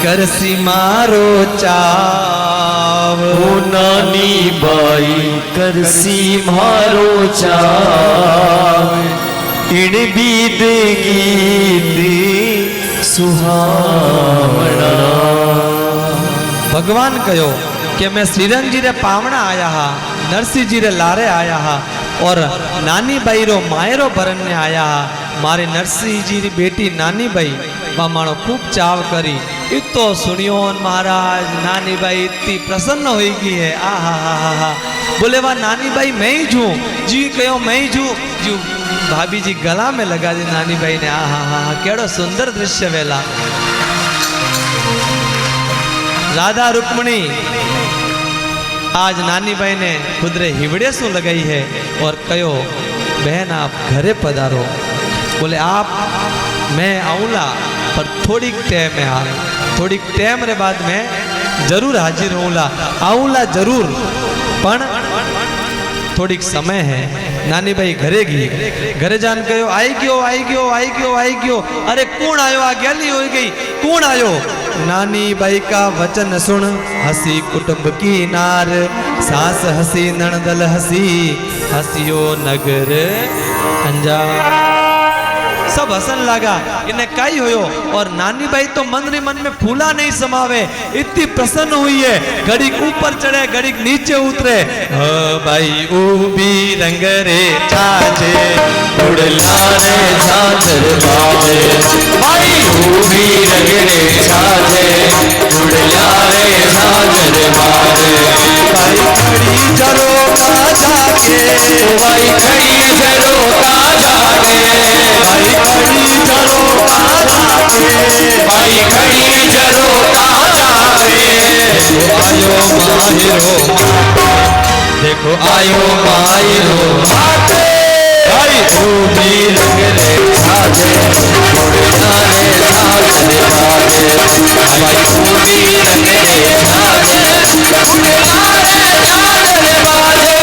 करसी मारो चाव, ओ नानी बाई करसी मारो चाव, इण बीत गीत सुहावना। भगवान कहो कि मैं श्रीरंग जी रे पावना आया हा, नरसिंह जी रे लारे आया हा, और नानी बाई रो मायरो भरन ने आया हा। मारे नरसिंह जी री बेटी नानी बाई मामाणो खूब चाव करी। इतो सुनियो महाराज, नानी बाई इतनी प्रसन्न हो गई है। आ हा बोले वाह नानी बाई मैं ही छू जी, कहो मैं ही छू जी। भाभी जी गला में लगा दी नानी बाई ने। आ हा केड़ो सुंदर दृश्य वेला। राधा रुक्मणी आज नानी बाई ने खुदरे हिवड़े सु लगाई है और कहो बहन आप घरे पधारो। बोले आप मैं आऊँला पर थोड़ी टाइम में आ, थोड़ी टाइम रे बाद में जरूर हाजिर होऊला, आऊँला जरूर, पण थोड़ी समय है। नानी भाई घरे गई, घरे जान कहो आई गयो आई गयो आई गयो आई गयो। अरे कौन आयो, आ गैली हो गई, कौन आयो। नानी बाई का वचन सुन हसी कुटुंब की नार, सास हसी नणदल हसी, हसियो नगर अंजार। सब हसन लगा, इन्हें काई होयो। और नानी बाई तो मन रे मन में फूला नहीं समावे, इतनी प्रसन्न हुई है। घड़ीक ऊपर चढ़े घड़ीक नीचे उतरे। भाई ऊबी रंग रे छाजे, उड़ला रे झांझर बाजे, भाई ऊबी रंग रे छाजे, उड़ला रे झांझर बाजे। भाई खड़ी जरो का जाके, भाई खड़ी जरो का जागे, भाई खड़ी जरो का कोई खड़ी जरो का जावे आयो माहिरो देखो आयो माहिरो माते भाई तू भी रंग रे छाजे जाने छाजे बाजे भाई तू भी रंग रे छाजे जाने छाजे बाजे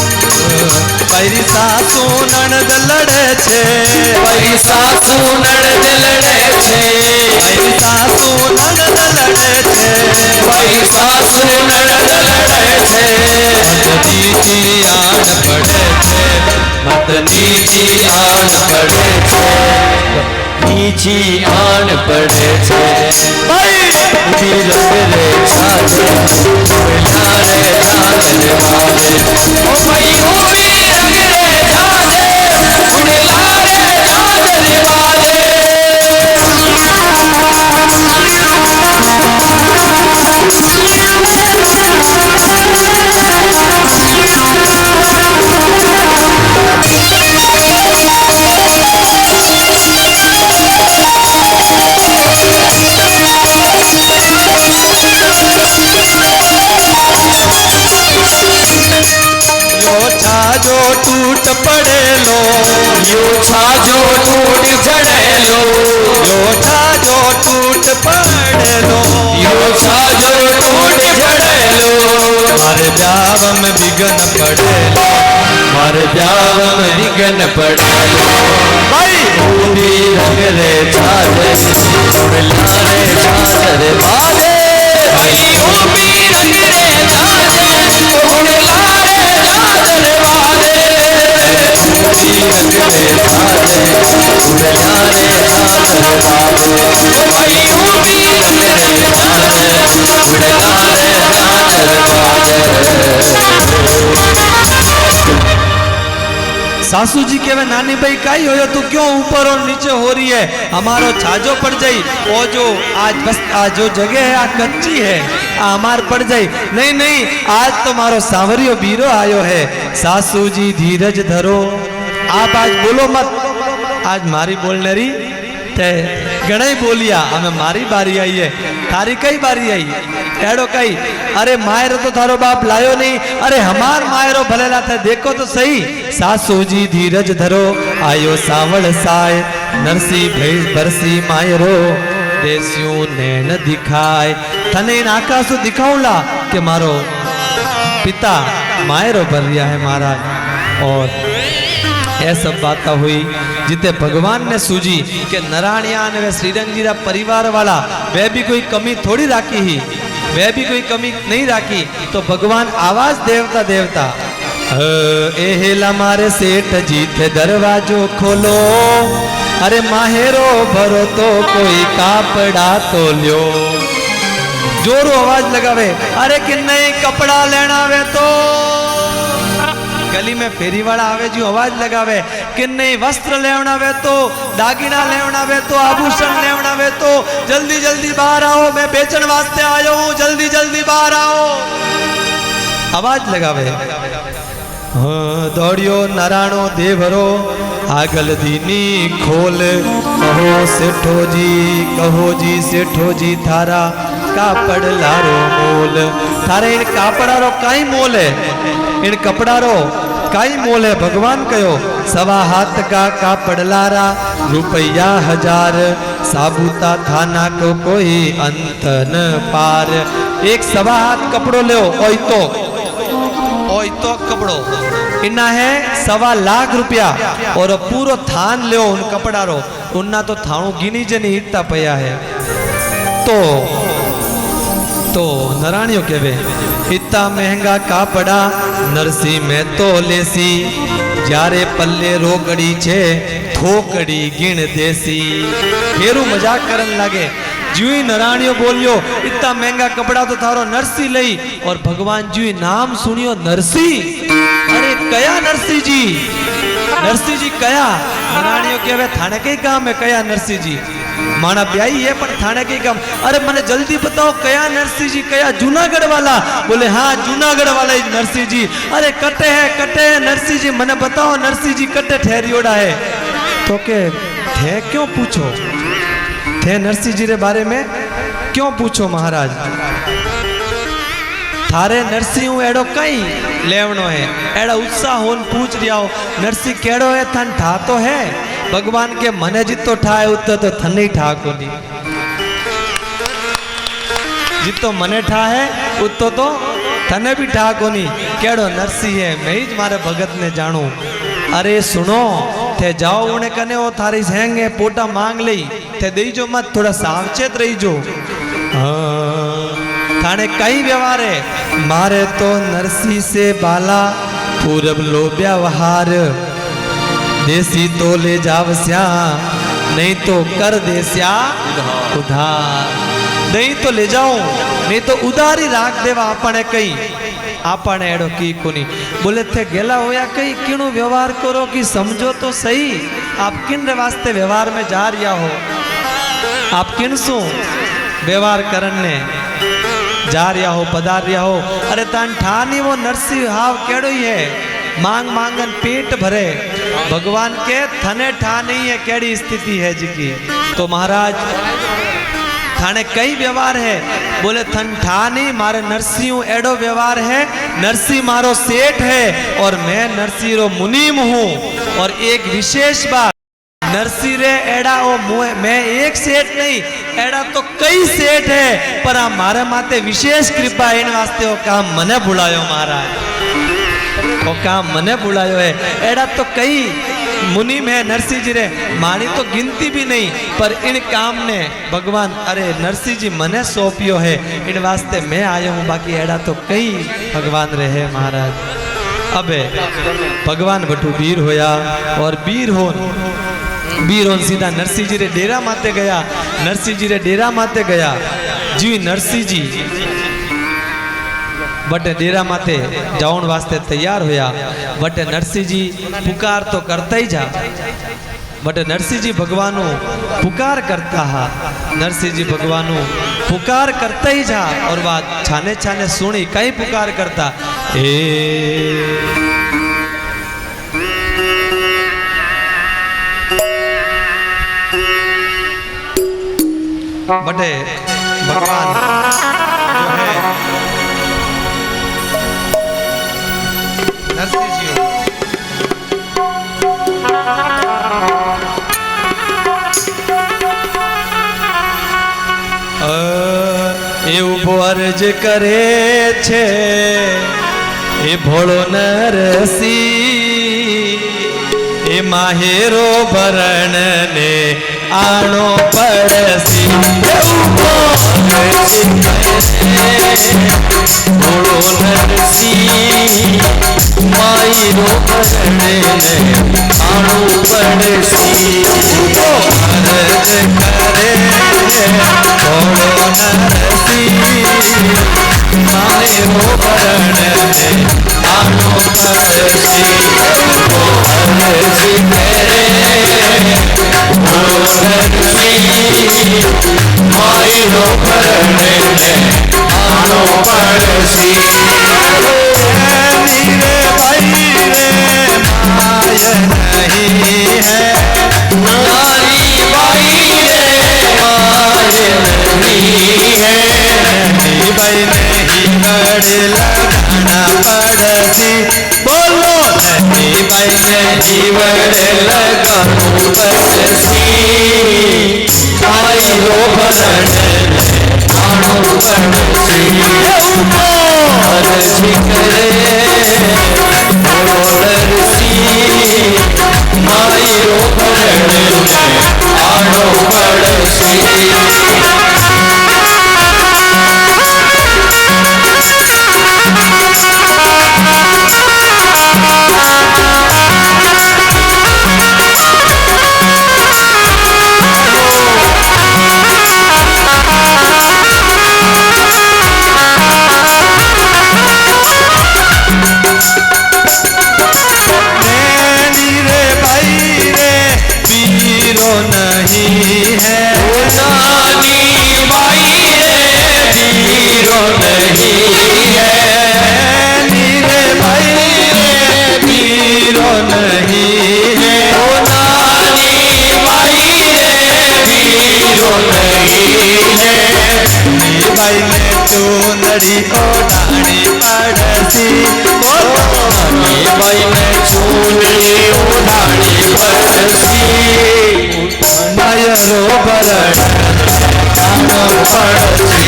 पैरी सासू ननद लड़े छे पैरी सासू ननद लड़े छे पैरी सासू ननद लड़े छे पैरी सासू ननद लड़े छे नीति आन पड़े छे मत नीची आन पड़े छे नीची आन पड़े छे भाई भी रंग रे छाजे रे छाजे वाले ओ भाई ओ भी रंग रे छाजे उड़लारे छाजे वाले छाजो टूट पड़े लो यो छाजो टूट जड़े लो यो छाजो टूट पड़े लो यो छाजो टूट जड़े लो मारे ब्याव में बिगन पड़े लो मारे ब्याव में विघन पड़े लो भाई भी रंग रे छाजे उड़लारे छाजे बाजे भाई भी रंग रे छाजे उड़लारे छाजे वाले भी रंग रे छाजे उड़लारे छाजे बाजे भाई भी रंग रे छाजे उड़लारे छाजे बाजे सासू जी के नानी भाई काई हो तू क्यों ऊपर और नीचे हो रही है हमारो छाजो पड़ जाई वो जो आज बस आज जो जगह है आज कच्ची है हमार पड़ जाई नहीं नहीं आज तो मारो सांवरियो बीरो आयो है सासू जी धीरज धरो आप आज बोलो मत आज मारी बोलने री ते घणा ही बोलिया हमें मारी बारी आई है थारी कई बारी आई एड़ो कई अरे मायरो तो थारो बाप लायो नहीं अरे हमार मायरो भले लाते देखो तो सही सासू जी धीरज धरो आयो सावल साय नरसी भेष बरसी मायरो देस्यू नैन दिखाए थने इन आकाशो दिखाऊला कि मारो पिता मायरो भर रिया है महाराज और यह सब बात हुई जिते भगवान ने सूझी कि नारायणिया ने श्रीरंग जी परिवार वाला वह भी कोई कमी थोड़ी राखी ही वह भी कोई कमी नहीं राखी तो भगवान आवाज देवता देवता एहेला मारे सेठ जी थे दरवाजो खोलो अरे माहेरो भरो तो कोई कापड़ा तो लियो जोरो आवाज लगावे अरे कि नहीं कपड़ा लेना वे तो गली में फेरी वाला आवे जो आवाज लगावे कि नहीं वस्त्र लेवना वे तो दागिना लेवना वे तो आभूषण लेवना वे तो जल्दी जल्दी बाहर आओ मैं बेचन वास्ते आयो हूँ जल्दी जल्दी बाहर आओ आवाज लगावे दौड़ियो नारायणो देवरो आगल दीनी खोल कहो जी सेठो जी थारा कापड़ लारो मोल थारे इन कापड़ारो काई मोल है इन कपड़ारो काई मोल है भगवान कहो सवा हाथ का कापड़ लारा रुपया 1000 साबुता थाना को कोई अंत न पार एक सवा हाथ कपड़ो ले ओई तो कपड़ो इन्ना है 1.25 लाख रुपया और पूरो थान ले उन कपड़ा रो उन्ना तो थाणु गिनी जनी इतना पया है तो नारायणियों केवे इतना महंगा कापड़ा नरसी में तो लेसी जारे पल्ले रोकड़ी छे थोकड़ी गिण देसी फेरू मजाक करन लागे जुई नारायणियों बोलियो इतना महंगा कपड़ा तो थारो नरसी लई और भगवान जुई नाम सुनियो नरसी अरे कया नरसी जी नरसिंह जी कया रानियों के थाने के काम है कया नरसिंह जी माना ब्याई है पर थाने के काम। अरे मने जल्दी बताओ कया नरसिंह जी कया जूनागढ़ वाला? बोले हाँ जूनागढ़ वाला ही नरसिंह जी। अरे कटे है नरसिंह जी मने बताओ नरसिंह जी कटे ठहरियोड़ा है तो के थे क्यों पूछो थे नरसिंह जी रे बारे में क्यों पूछो महाराज? थारे नरसिंह एड़ो कई लेवनो है एड़ा उत्साह होन पूछ रिया हो नरसिंह केड़ो है थन ठा तो है भगवान के मने जितो ठाए उतो तो थने ठा कोनी जितो मने ठा है उतो तो थने भी ठा कोनी केड़ो नरसिंह है मैं ही मारे भगत ने जानू। अरे सुनो थे जाओ उन्हें कने वो थारी सेंगे पोटा मांग ली थे दे जो मत थोड़ा सावचेत रही जो। थाने कई व्यवहार है मारे तो नरसी से बाला पूरब लो व्यवहार देसी तो ले जावस्या नहीं तो कर देस्या उधार नहीं तो ले जाओ नहीं तो उधारी राख देवा आपने कई आपने एड़ो की कोनी। बोले थे गेला होया कई किणु व्यवहार करो कि समझो तो सही आप किन वास्ते व्यवहार में जा रिया हो आप किन सु व्यवहार करने जा रिया हो पधार रिया हो। अरे तान ठानी वो नरसिंह हाव केड़ो ही है मांग मांगन पेट भरे भगवान के थने ठा नहीं है केड़ी स्थिति है जी की। तो महाराज थाने कई व्यवहार है बोले थन ठा नहीं मारे नरसिंह एडो व्यवहार है नरसिंह मारो सेठ है और मैं नरसिंह रो मुनीम हूँ। और एक विशेष बात नरसिंह रे एड़ा ओ मैं एक सेठ नहीं एड़ा तो कई सेठ है पर मारे माते विशेष कृपा इन वास्ते वो काम मने बुलायो महाराज वो काम मने बुलायो है एड़ा तो कई मुनीम है नरसिंह जी रे मानी तो गिनती भी नहीं पर इन काम ने भगवान अरे नरसिंह जी मने सौंपियो है इन वास्ते मैं आया हूँ बाकी एड़ा तो कई भगवान रहे महाराज। अबे भगवान बटू वीर होया और वीर होन सीधा नरसिंह जी रे डेरा माते गया नरसिंह जी रे डेरा माते गया जी नरसिंह जी बटे डेरा माते जाऊन वास्ते तैयार होया बटे नरसिंह जी पुकार तो करता ही जा बटे नरसिंह जी भगवानो पुकार करता हा नरसिंह जी भगवानो पुकार करता ही जा और बात छाने छाने सुनी कहीं पुकार करता बटे भगवान जो है नरसिंह जी एवं अर्ज करे छे ए भोळो नरसिंह ए माहेरो भरण ने आनो पड़सी भोळो नरसिंह मायरो भरण ने आनो पड़सी अर्ज करे भोळो नरसिंह मायरो भरण ने आनो पड़सी अर्ज करे मायरो भरण ने आनो पड़सी रे भाई रे माय नहीं है नारी भाई रे माय नहीं है नहीं भाई नहीं बड़ लगाना पड़सी बोलो नहीं भाई नहीं बड़ लगाना पड़सी मायरो भरण आनो पड़सी अर्ज करे भोळो नरसिंह मायरो भरण आनो पड़सी भाई ने चूनड़ी ओढ़ानी पड़सी नानी भाई ने चूनड़ी ओढ़ानी पड़सी मायरो बरण आनो पड़सी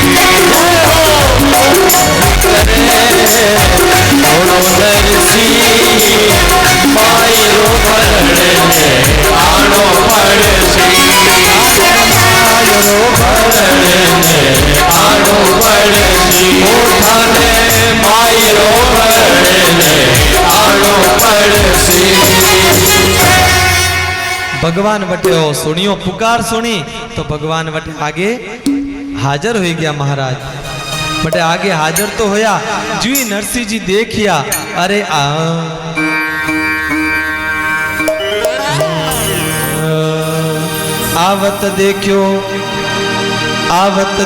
थोड़ो नरसी मायरो बरण आनो पड़सी मायरो बरण आनो पड़सी ओठाने मायरो बरण आनो पड़सी। भगवान वटे हो सुनियो पुकार सुनी तो भगवान वटे आगे हाजर हो गया महाराज बटे आगे हाजर तो होया जी नरसिंह जी देखिया अरे आवत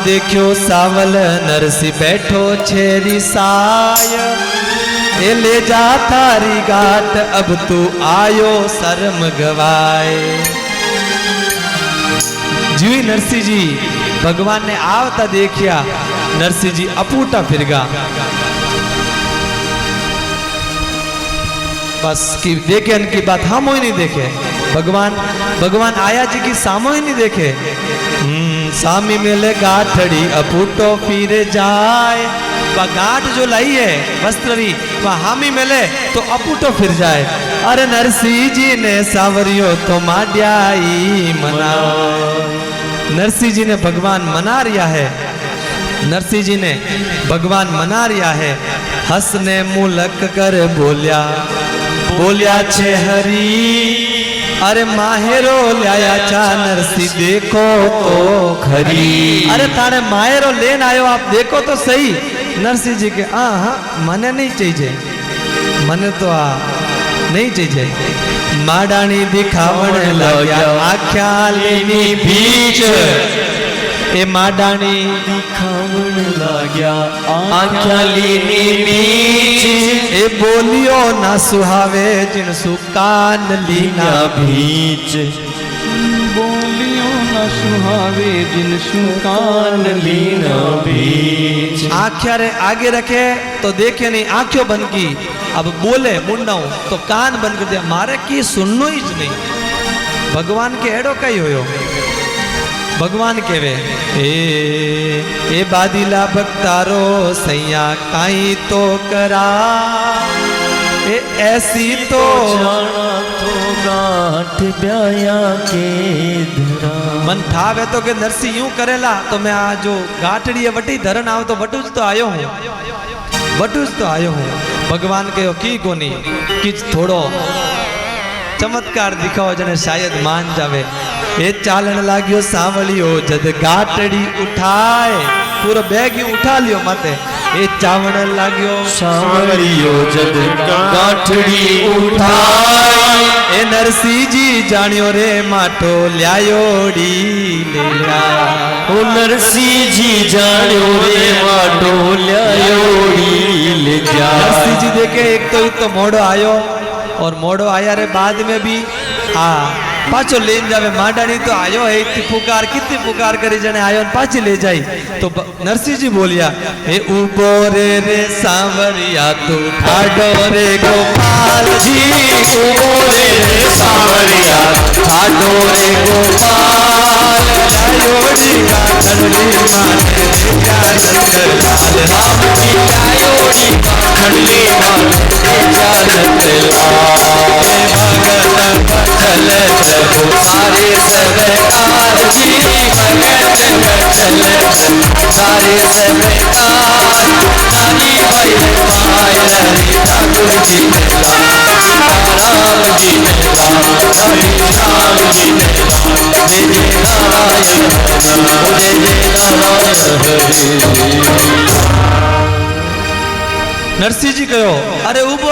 देखियो सावल नरसिंह बैठो छेरी साय ए ले जा थारी गाट अब तू आयो शर्म गवाए। जी नरसिंह जी भगवान ने आवता देखिया नरसिंह जी अपूटा फिर गा बस की देखे इनकी बात हम ही नहीं देखे भगवान आया जी की सामो ही नहीं देखे सामी मेले गाठड़ी अपूटो फिर जाए वह गांठ जो लाई है वस्त्रवी वह हामी मिले तो अपूटो फिर जाए। अरे नरसिंह जी ने सावरियो तो माड्याई मना नरसिंह जी ने भगवान मना रिया है नरसिंह जी ने भगवान मना रिया है हंसने मुलक कर बोलिया छे हरी अरे माहेरो लाया चा नरसिंह देखो तो खरी अरे थाने माहेरो लेन आयो आप देखो तो सही नरसिंह जी के हाँ मने नहीं चाहिए मने तो नहीं चाहिए माडानी दिखावण लग्या आख्या लेनी बीच ए माडानी दिखावण लग्या आख्या लेनी बीच ए बोलियो ना सुहावे जिन सुकान लीना बीच बोलियो न सुहावे जिन सुकान लीना बीच आख्या रे आगे रखे तो देखे नहीं आंखों बंद की अब बोले मुंडाऊ तो कान बंद कर दिया मारे की सुननो ही नहीं भगवान के एड़ो कई होयो भगवान केवे ए बादीला भक्तारो सैया काई तो करा ए ऐसी तो जाना तो गांठ ब्याया के धरा मन ठावे तो के नरसिंह यूं करेला तो मैं आज जो गाठड़ी है वटी धरन आव तो वटुज तो आयो हूँ भगवान के की कोनी किच थोड़ो चमत्कार दिखाओ जने शायद मान जावे ए चालन लाग्यो सांवलियो जद गाठड़ी उठाए पूरा बैग ही उठा लियो माते ए चावण लाग्यो सांवलियो जद गाठड़ी उठाए ए नरसिंह जी जानियो रे माटो ल्यायोड़ी ले ल्या ओ नरसिंह जी जानियो रे माटो ल्यायोड़ी ले जा नरसिंह जी देखे एक तो मोड़ो आयो और मोड़ो आया रे बाद में भी पाछो लेन जावे माडानी तो आयो है कितनी पुकार करी जने आयो पाछी ले जाई तो नरसिंह जी बोलिया हे उबो रे सांवरिया तू ठाडो रे गोपाल जी उबो रे सांवरिया ठाडो रे गोपाल लायोड़ी गाठड़ी माने जानत लाल राम की लायोड़ी गाठड़ी माने जानत लाल चल प्रभु सारे सरकार जी भगत चल सारे सरकार नानी भाई पाय रही ठाकुर जी ने राम जी ने राम जी ने जय जय नारायण जय जय नारायण हरि। नरसिंह जी कहो अरे उबो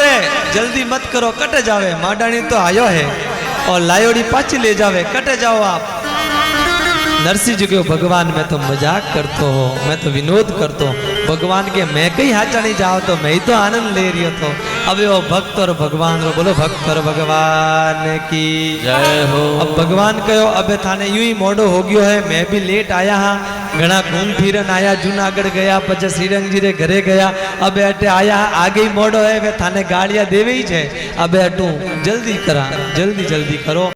रे जल्दी मत करो कटे जावे माडानी तो आयो है और लायोड़ी पाची ले जावे कटे जाओ आप। नरसिंह जी कहो भगवान मैं तो मजाक करतो हो मैं तो विनोद करतो भगवान के मैं कहीं हाचा नहीं जाओ तो मैं ही तो आनंद ले रही तो अब वो भक्त और भगवान रो बोलो भक्त और भगवान की जय हो। अब भगवान कहो अब थाने यूं ही मोड़ो हो गयो है मैं भी लेट आया हाँ घना घूम फिरन आया, जूनागढ़ गया, पछे श्रीरंग जी रे घरे गया। अब अटे आया आगे ही मोड़ो है वे थाने गाड़िया देवे ही छे। अब अटू जल्दी करा, जल्दी जल्दी करो।